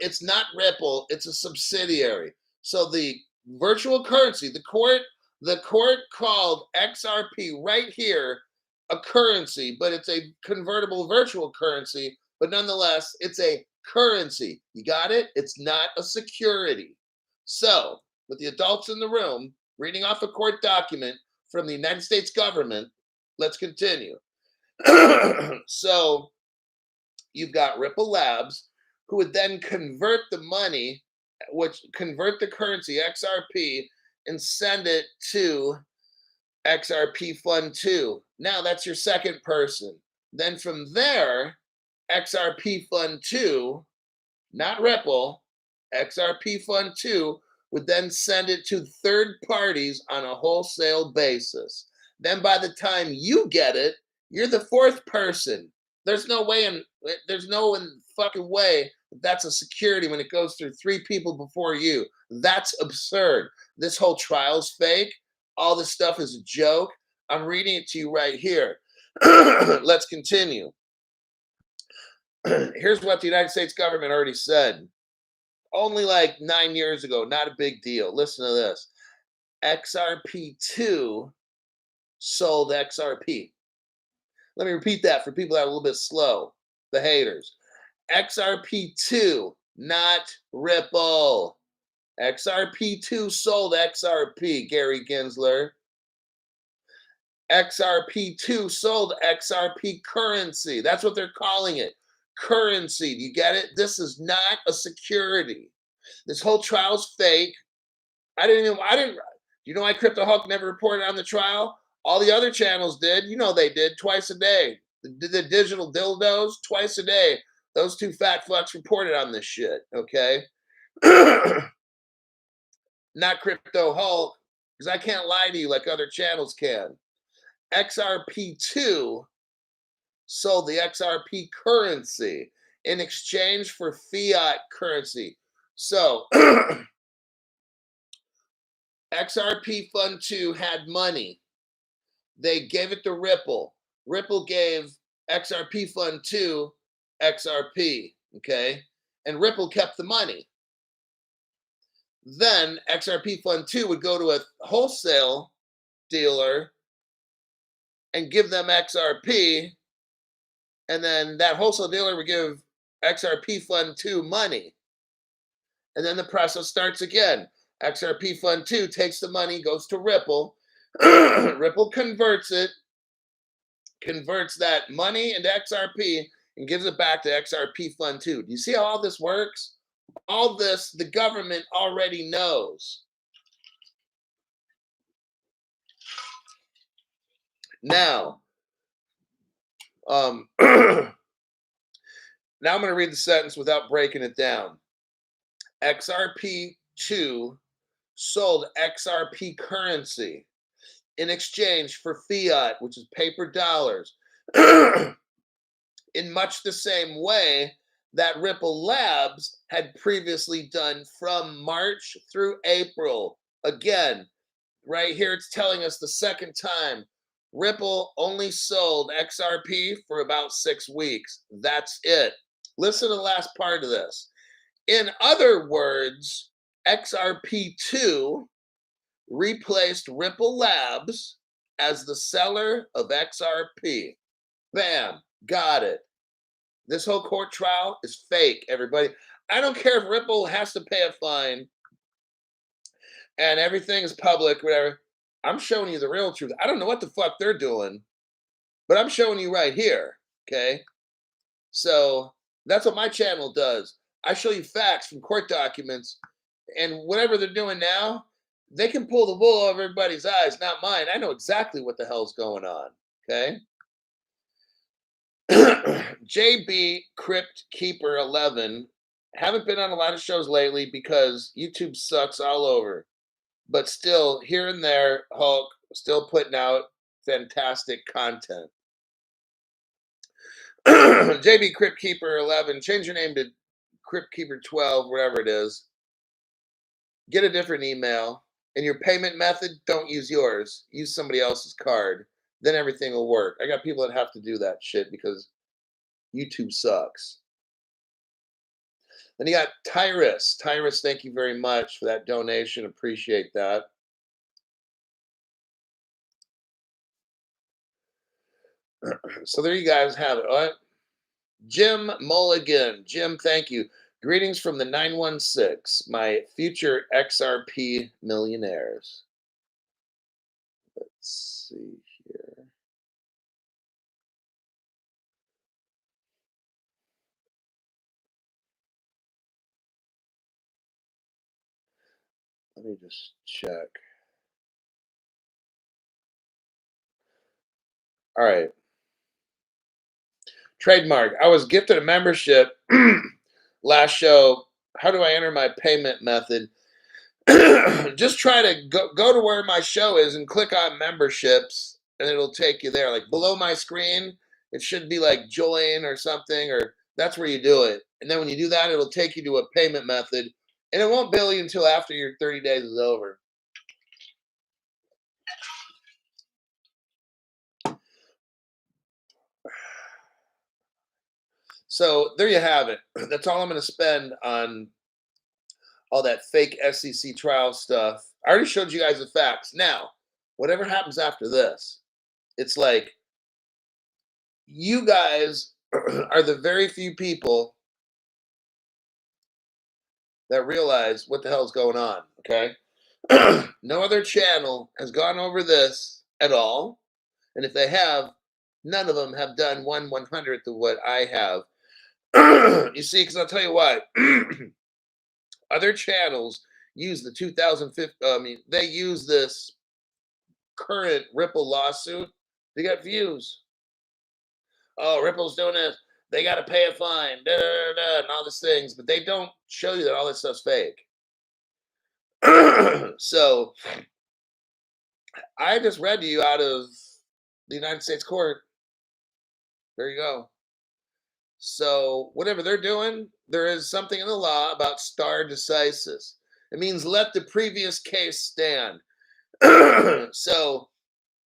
It's not Ripple, it's a subsidiary. So the virtual currency, the court called XRP right here a currency, but it's a convertible virtual currency, but nonetheless, it's a currency. You got it? It's not a security. So, with the adults in the room, reading off a court document from the United States government, let's continue. So, you've got Ripple Labs, who would then convert the money, convert the currency, XRP, and send it to XRP Fund 2. Now that's your second person. Then from there, XRP Fund 2, not Ripple, XRP Fund 2 would then send it to third parties on a wholesale basis. Then by the time you get it, you're the fourth person. There's no fucking way that's a security when it goes through 3 people before you. That's absurd. This whole trial's fake. All this stuff is a joke. I'm reading it to you right here. Let's continue. Here's what the United States government already said. Only like 9 years ago, not a big deal. Listen to this. XRP2 sold XRP. Let me repeat that for people that are a little bit slow, the haters. XRP2, not Ripple. XRP2 sold XRP, Gary Gensler. XRP2 sold XRP currency. That's what they're calling it. Currency. Do you get it? This is not a security. This whole trial's fake. You know why Crypto Hulk never reported on the trial? All the other channels did. You know they did twice a day. The digital dildos, twice a day. Those 2 fat fucks reported on this shit, okay? Not Crypto Hulk, because I can't lie to you like other channels can. XRP2 sold the XRP currency in exchange for fiat currency. So XRP Fund 2 had money. They gave it to Ripple. Ripple gave XRP Fund 2 XRP, okay? And Ripple kept the money. Then XRP Fund 2 would go to a wholesale dealer and give them XRP, and then that wholesale dealer would give XRP Fund 2 money. And then the process starts again. XRP Fund 2 takes the money, goes to Ripple. Ripple converts that money into XRP and gives it back to XRP Fund 2. Do you see how all this works? All this, the government already knows. Now, now I'm going to read the sentence without breaking it down. XRP2 sold XRP currency in exchange for fiat, which is paper dollars, in much the same way that Ripple Labs had previously done from March through April. Again, right here, it's telling us the second time. Ripple only sold XRP for about 6 weeks. That's it. Listen to the last part of this. In other words, XRP2 replaced Ripple Labs as the seller of XRP. Bam, got it. This whole court trial is fake, everybody. I don't care if Ripple has to pay a fine and everything is public, whatever. I'm showing you the real truth. I don't know what the fuck they're doing, but I'm showing you right here, okay? So that's what my channel does. I show you facts from court documents, and whatever they're doing now, they can pull the wool over everybody's eyes, not mine. I know exactly what the hell's going on, okay? JB Crypt Keeper 11. Haven't been on a lot of shows lately because YouTube sucks all over. But still, here and there, Hulk still putting out fantastic content. JB Crypt Keeper 11. Change your name to Crypt Keeper 12, whatever it is. Get a different email. And your payment method, don't use yours. Use somebody else's card. Then everything will work. I got people that have to do that shit because YouTube sucks. Then you got Tyrus. Tyrus, thank you very much for that donation. Appreciate that. So there you guys have it. All right. Jim Mulligan. Jim, thank you. Greetings from the 916, my future XRP millionaires. Let's see here. Let me just check. All right. Trademark. I was gifted a membership last show. How do I enter my payment method? Just try to go to where my show is and click on memberships, and it'll take you there. Like below my screen, it should be like join or something, or That's where you do it. And then when you do that, it'll take you to a payment method, and it won't bill you until after your 30 days is over. So there you have it. That's all I'm going to spend on all that fake SEC trial stuff. I already showed you guys the facts. Now, whatever happens after this, it's like you guys are the very few people that realize what the hell's going on. Okay. No other channel has gone over this at all. And if they have, none of them have done 1/100th of what I have. You see, because I'll tell you what, other channels use the 2005. I mean, they use this current Ripple lawsuit to get views. Oh, Ripple's doing this. They got to pay a fine, da, da, da, da, and all these things, but they don't show you that all this stuff's fake. So I just read to you out of the United States court. There you go. So whatever they're doing, there is something in the law about stare decisis. It means let the previous case stand. So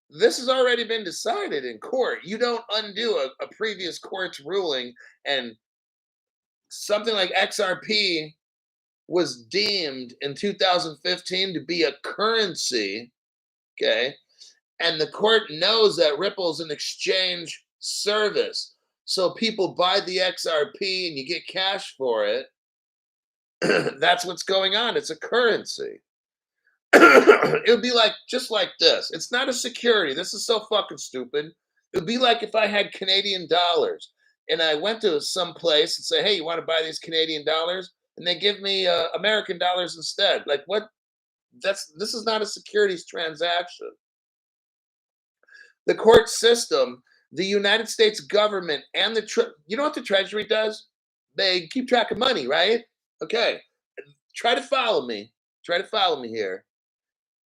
this has already been decided in court. You don't undo a previous court's ruling, and something like XRP was deemed in 2015 to be a currency. Okay. And the court knows that Ripple is an exchange service. So people buy the XRP and you get cash for it. That's what's going on. It's a currency. It would be like just like this. It's not a security. This is so fucking stupid. It would be like if I had Canadian dollars and I went to some place and say, "Hey, you want to buy these Canadian dollars?" And they give me American dollars instead. Like what? This is not a securities transaction. The court system, the United States government, and you know what the Treasury does? They keep track of money, right? Okay, try to follow me. Try to follow me here.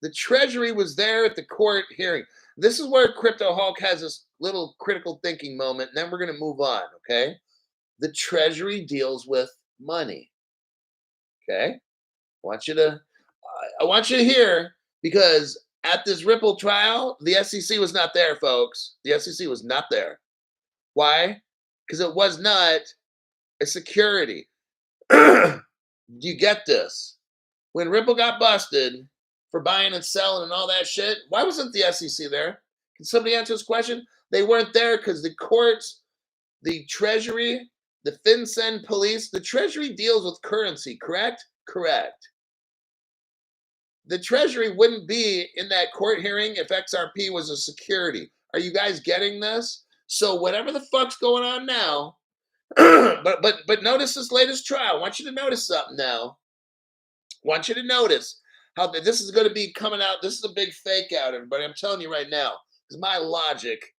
The Treasury was there at the court hearing. This is where Crypto Hulk has this little critical thinking moment, and then we're going to move on. Okay, the Treasury deals with money. Okay, want you to, I want you to hear because at this Ripple trial, the SEC was not there, folks. The SEC was not there. Why? Because it was not a security. Do you get this? When Ripple got busted for buying and selling and all that shit, why wasn't the SEC there? Can somebody answer this question? They weren't there because the courts, the Treasury, the FinCEN police, the Treasury deals with currency, correct? Correct. The Treasury wouldn't be in that court hearing if XRP was a security. Are you guys getting this? So whatever the fuck's going on now, but notice this latest trial. I want you to notice something now. I want you to notice how this is going to be coming out. This is a big fake out, everybody. I'm telling you right now, because my logic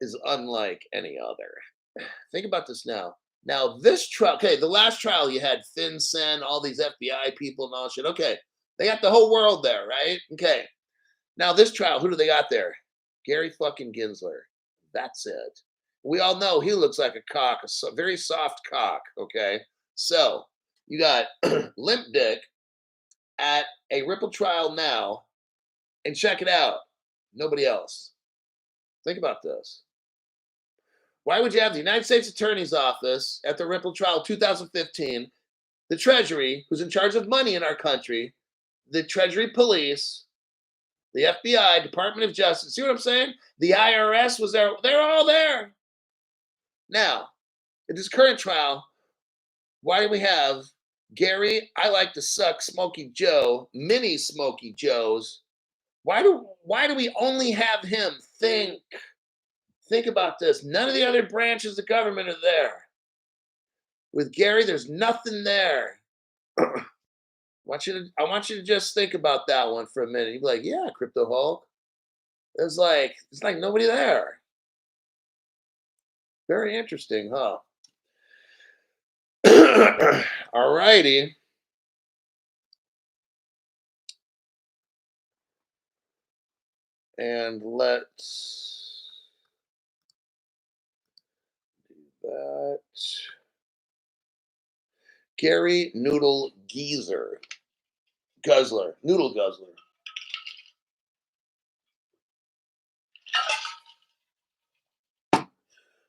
is unlike any other. Think about this now. Now, this trial, okay, the last trial you had FinCEN, all these FBI people and all shit. Okay, they got the whole world there, right? Okay. Now, this trial, who do they got there? Gary fucking Gensler. That's it. We all know he looks like a cock, a very soft cock, okay? So, you got Limp Dick at a Ripple trial now, and check it out. Nobody else. Think about this. Why would you have the United States Attorney's Office at the Ripple trial 2015, the Treasury, who's in charge of money in our country, the Treasury Police, the FBI, Department of Justice, see what I'm saying? The IRS was there. They're all there. Now, in this current trial, why do we have Gary, I like to suck Smokey Joe, mini Smokey Joes? Why do we only have him? Think about this. None of the other branches of government are there. With Gary, there's nothing there. I want you to just think about that one for a minute. You'd be like, yeah, Crypto Hulk. It's like nobody there. Very interesting, huh? All righty. And let's do that. Scary Noodle Noodle Guzzler.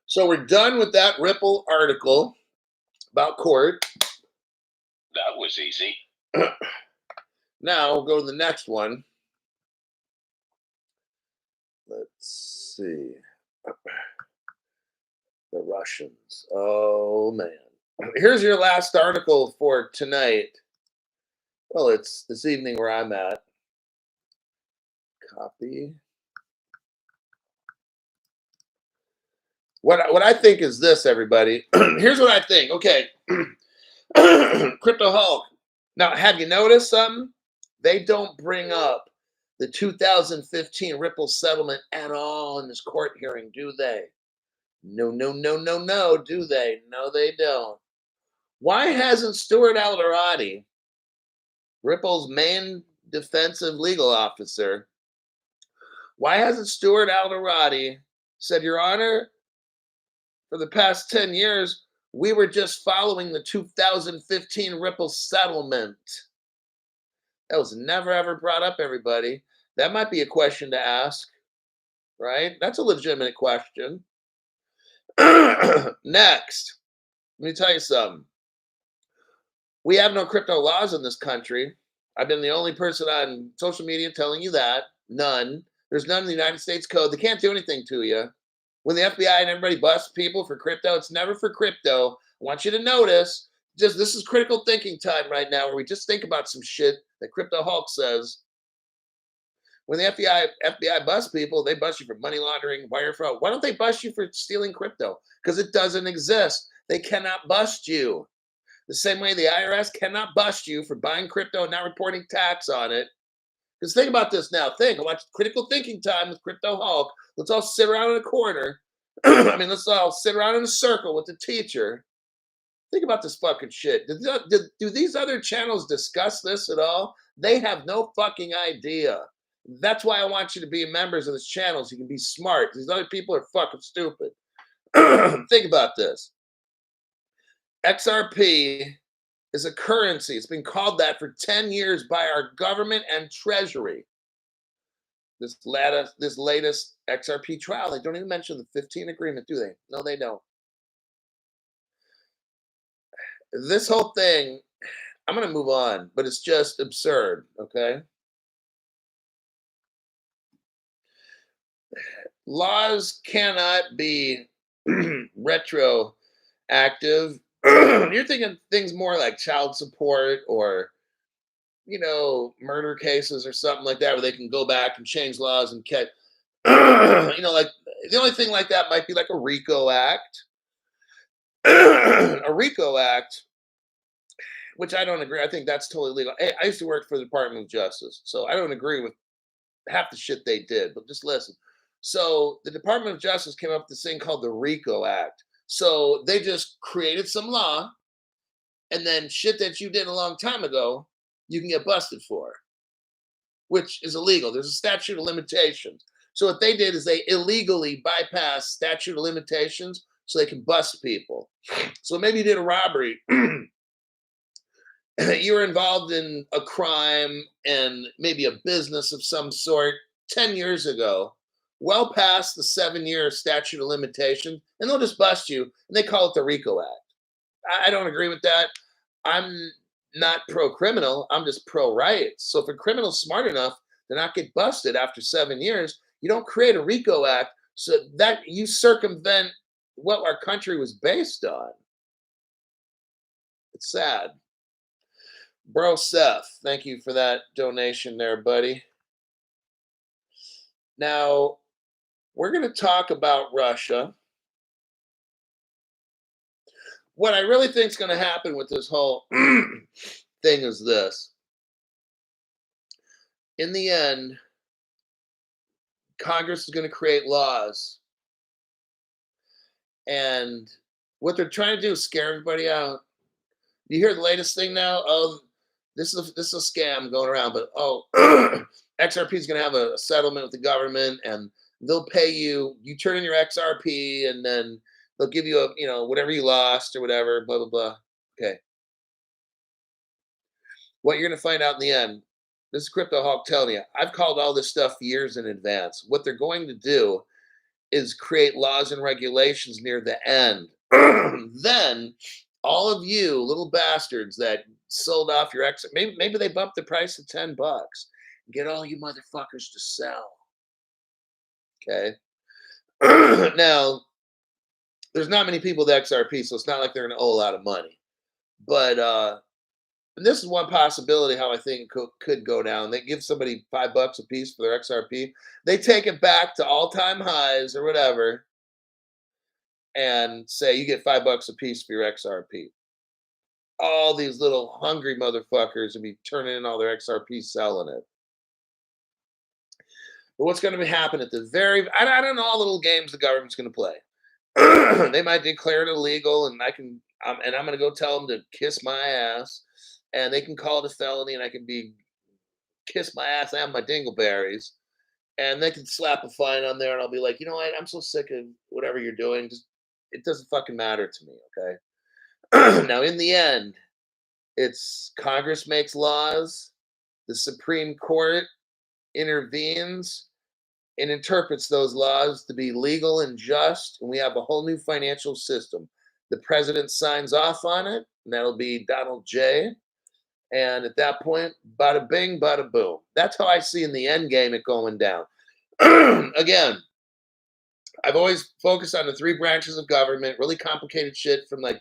So we're done with that Ripple article about court. That was easy. Now we'll go to the next one. Let's see. The Russians. Oh, man. Here's your last article for tonight. Well, it's this evening where I'm at. Copy. What I think is this, everybody. Here's what I think. Okay. Crypto Hulk. Now, have you noticed something? They don't bring up the 2015 Ripple settlement at all in this court hearing, do they? No, no, no, no, no, do they? No, they don't. Why hasn't Stuart Alderati, Ripple's main defensive legal officer, why hasn't Stuart Alderati said, Your Honor, for the past 10 years, we were just following the 2015 Ripple settlement? That was never, ever brought up, everybody. That might be a question to ask, right? That's a legitimate question. Next, let me tell you something. We have no crypto laws in this country. I've been the only person on social media telling you that. None. There's none in the United States Code. They can't do anything to you. When the FBI and everybody busts people for crypto, it's never for crypto. I want you to notice, just this is critical thinking time right now, where we just think about some shit that Crypto Hulk says. When the FBI busts people, they bust you for money laundering, wire fraud. Why don't they bust you for stealing crypto? Because it doesn't exist. They cannot bust you. The same way the IRS cannot bust you for buying crypto and not reporting tax on it. Because think about this now. I want critical thinking time with Crypto Hulk. Let's all sit around in a corner. Let's all sit around in a circle with the teacher. Think about this fucking shit. Do these other channels discuss this at all? They have no fucking idea. That's why I want you to be members of this channel, so you can be smart. These other people are fucking stupid. Think about this. XRP is a currency. It's been called that for 10 years by our government and treasury. This latest XRP trial, they don't even mention the 15 agreement, do they? No, they don't. This whole thing, I'm going to move on, but it's just absurd, okay? Laws cannot be retroactive. You're thinking things more like child support or, murder cases or something like that, where they can go back and change laws and catch, like the only thing like that might be like a RICO Act. A RICO Act, which I don't agree. I think that's totally legal. Hey, I used to work for the Department of Justice, so I don't agree with half the shit they did, but just listen. So the Department of Justice came up with this thing called the RICO Act. So they just created some law, and then shit that you did a long time ago, you can get busted for, which is illegal. There's a statute of limitations. So what they did is they illegally bypassed statute of limitations so they can bust people. So maybe you did a robbery. You were involved in a crime and maybe a business of some sort 10 years ago, well past the 7-year statute of limitation, and they'll just bust you, and they call it the RICO Act. I don't agree with that. I'm not pro-criminal. I'm just pro-rights. So if a criminal's smart enough to not get busted after 7 years, you don't create a RICO Act so that you circumvent what our country was based on. It's sad. Bro Seth, thank you for that donation there, buddy. Now, we're going to talk about Russia. What I really think is going to happen with this whole thing is this. In the end, Congress is going to create laws. And what they're trying to do is scare everybody out. You hear the latest thing now? Oh, this is a scam going around, but XRP is going to have a settlement with the government, and they'll pay you. You turn in your XRP, and then they'll give you whatever you lost or whatever. Blah blah blah. Okay. What you're going to find out in the end, this is Crypto Hawk telling you, I've called all this stuff years in advance. What they're going to do is create laws and regulations near the end. Then all of you little bastards that sold off your exit, maybe they bumped the price to $10. Get all you motherfuckers to sell. Okay. Now, there's not many people with XRP, so it's not like they're going to owe a lot of money. But and this is one possibility how I think it could go down. They give somebody $5 a piece for their XRP. They take it back to all-time highs or whatever, and say you get $5 a piece for your XRP. All these little hungry motherfuckers will be turning in all their XRP, selling it. But what's going to happen at the I don't know all the little games the government's going to play. They might declare it illegal, and I'm going to go tell them to kiss my ass, and they can call it a felony, and I can be kiss my ass and my dingleberries, and they can slap a fine on there, and I'll be like, you know what? I'm so sick of whatever you're doing. Just it doesn't fucking matter to me, okay? Now, in the end, it's Congress makes laws, the Supreme Court intervenes and interprets those laws to be legal and just, and we have a whole new financial system. The president signs off on it, and that'll be Donald J. And at that point, bada bing, bada boom. That's how I see in the end game it going down. Again, I've always focused on the three branches of government, really complicated shit from like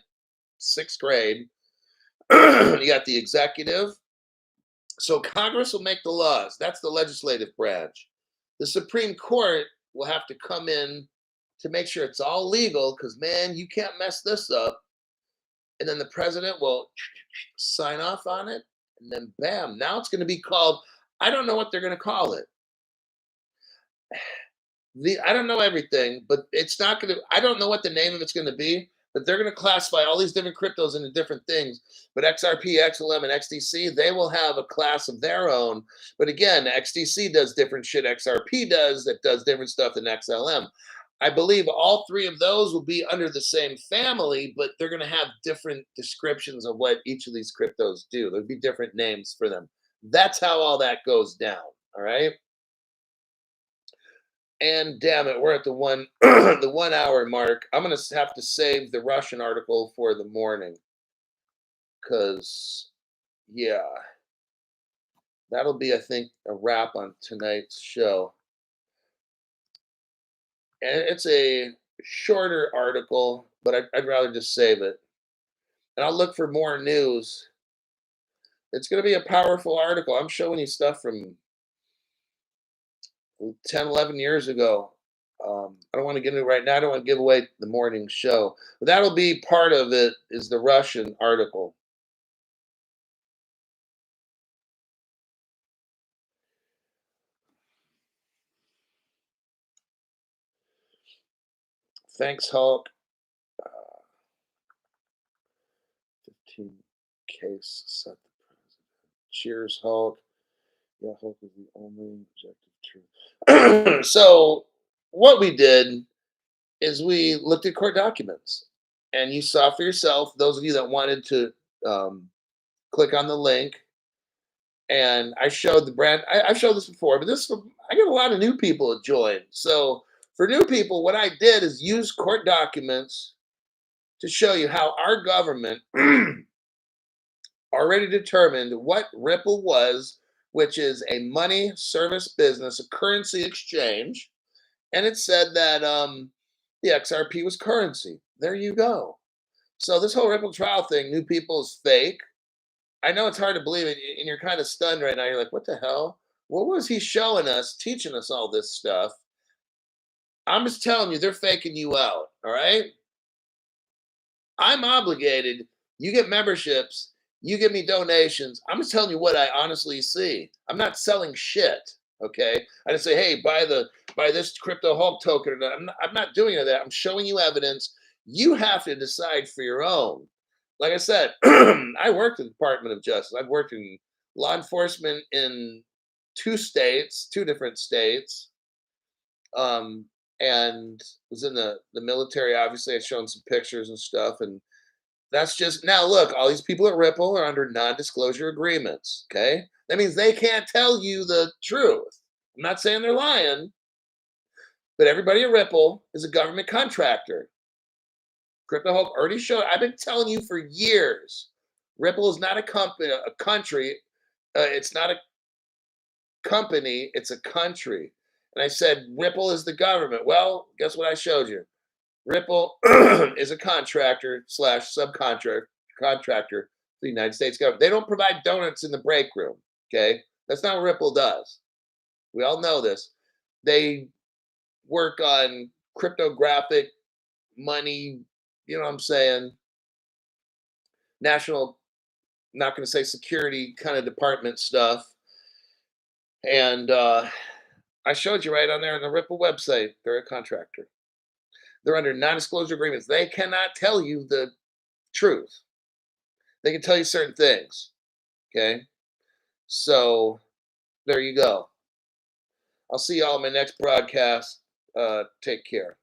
sixth grade. You got the executive. So Congress will make the laws. That's the legislative branch. The Supreme Court will have to come in to make sure it's all legal because, man, you can't mess this up. And then the president will sign off on it. And then, bam, now it's going to be called, I don't know what they're going to call it. I don't know everything, but it's not going to, I don't know what the name of it's going to be, but they're going to classify all these different cryptos into different things. But XRP, XLM, and XDC, they will have a class of their own. But again, XDC does different shit XRP does that does different stuff than XLM. I believe all three of those will be under the same family, but they're going to have different descriptions of what each of these cryptos do. There'll be different names for them. That's how all that goes down. All right. And damn it, we're at the the 1 hour mark. I'm gonna have to save the Russian article for the morning, cause yeah, that'll be I think a wrap on tonight's show. And it's a shorter article, but I'd rather just save it. And I'll look for more news. It's gonna be a powerful article. I'm showing you stuff from 10, 11 years ago. I don't want to get into it right now. I don't want to give away the morning show. But that'll be part of it is the Russian article. Thanks, Hulk. 15 case set the president. Cheers, Hulk. Yeah, Hulk is the only objective truth. So what we did is we looked at court documents, and you saw for yourself. Those of you that wanted to click on the link, and I showed the brand. I've showed this before, but I get a lot of new people that join. So for new people, what I did is use court documents to show you how our government already determined what Ripple was, which is a money service business, a currency exchange, and it said that the XRP was currency. There you go. So this whole Ripple trial thing, new people is fake. I know it's hard to believe it, and you're kind of stunned right now. You're like, what the hell? What was he showing us, teaching us all this stuff? I'm just telling you, they're faking you out. All right. I'm obligated. You get memberships. You give me donations. I'm just telling you what I honestly see. I'm not selling shit. Okay. I just say, hey, buy this crypto Hulk token. I'm not doing any of that. I'm showing you evidence. You have to decide for your own. Like I said, I worked in the Department of Justice. I've worked in law enforcement in two different states, and was in the military. Obviously, I've shown some pictures and stuff. And That's just now look, all these people at Ripple are under non-disclosure agreements. Okay. That means they can't tell you the truth. I'm not saying they're lying, but everybody at Ripple is a government contractor. Crypto Hope already showed. I've been telling you for years. Ripple is not a company, a country. It's not a company. It's a country. And I said Ripple is the government. Well, guess what I showed you? Ripple is a contractor slash subcontractor contractor to the United States government. They don't provide donuts in the break room. Okay, that's not what Ripple does. We all know this. They work on cryptographic money. You know what I'm saying? National, not going to say security kind of department stuff. And I showed you right on there on the Ripple website. They're a contractor. They're under non-disclosure agreements. They cannot tell you the truth. They can tell you certain things. Okay. So there you go. I'll see y'all in my next broadcast. Take care.